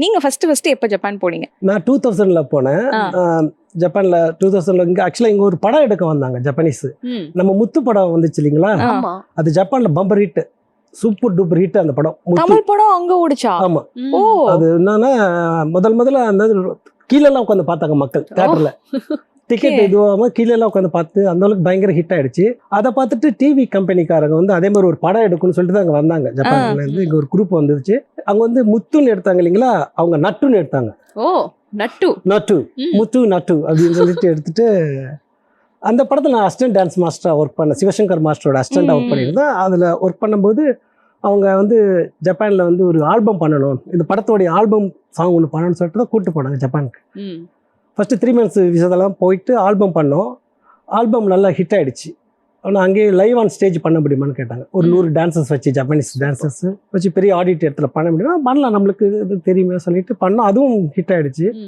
நீங்க ஃபர்ஸ்ட் எப்ப ஜப்பான் போனீங்க? நான் 2000ல போனேன். ஜப்பான்ல 2000ல இங்க ஆக்சுவலா இங்க ஒரு படம் எடுக்க வந்தாங்க ஜப்பானீஸ். நம்ம முத்து படம் வந்துச்சு இல்லைங்களா, அது ஜப்பான்ல bumper hit, super duper hit அந்த படம். தமிழ் படம் அங்க ஓடுச்சா? ஆமா. அது என்னன்னா முதல்ல அந்த கீழெல்லாம் உட்காந்து பார்த்தாங்க மக்கள் தியேட்டர்ல. டிக்கெட் இதுவாம கீழெல்லாம் உட்காந்து பார்த்து அந்த அளவுக்கு பயங்கர ஹிட் ஆயிடுச்சு. அதை பார்த்துட்டு டிவி கம்பெனிக்காரங்க வந்து அதே மாதிரி ஒரு படம் எடுக்கணும்னு சொல்லிட்டு தான் அங்க வந்தாங்க. ஜப்பான்ல இருந்து இங்க ஒரு குரூப் வந்துருச்சு. அங்க வந்து முத்துன்னு எடுத்தாங்க இல்லைங்களா, அவங்க நட்டுன்னு எடுத்தாங்க. நட்டு முத்து நட்டு அப்படின்னு சொல்லிட்டு எடுத்துட்டு அந்த படத்தில் நான் அசிஸ்டன்ட் டான்ஸ் மாஸ்டராக ஒர்க் பண்ணேன். சிவசங்கர் மாஸ்டரோட அசிஸ்டண்டாக ஒர்க் பண்ணியிருந்தேன். அதில் ஒர்க் பண்ணும்போது அவங்க வந்து ஜப்பானில் வந்து ஒரு ஆல்பம் பண்ணணும், இந்த படத்தோடைய ஆல்பம் சாங் ஒன்று பண்ணணும்னு சொல்லிட்டு தான் கூப்பிட்டு போனாங்க ஜப்பானுக்கு. ஃபஸ்ட்டு 3 months விசாதெல்லாம் போயிட்டு ஆல்பம் பண்ணோம். ஆல்பம் நல்லா ஹிட் ஆகிடுச்சு. ஆனால் அங்கேயே லைவ் ஆன் ஸ்டேஜ் பண்ண முடியுமான்னு கேட்டாங்க. ஒரு 100 டான்சர்ஸ் வச்சு, ஜப்பானீஸ் டான்சர்ஸ் வச்சு பெரிய ஆடிட் இடத்துல பண்ண முடியுமா, பண்ணலாம், நம்மளுக்கு இது தெரியுமே சொல்லிட்டு பண்ணோம். அதுவும் ஹிட் ஆகிடுச்சு.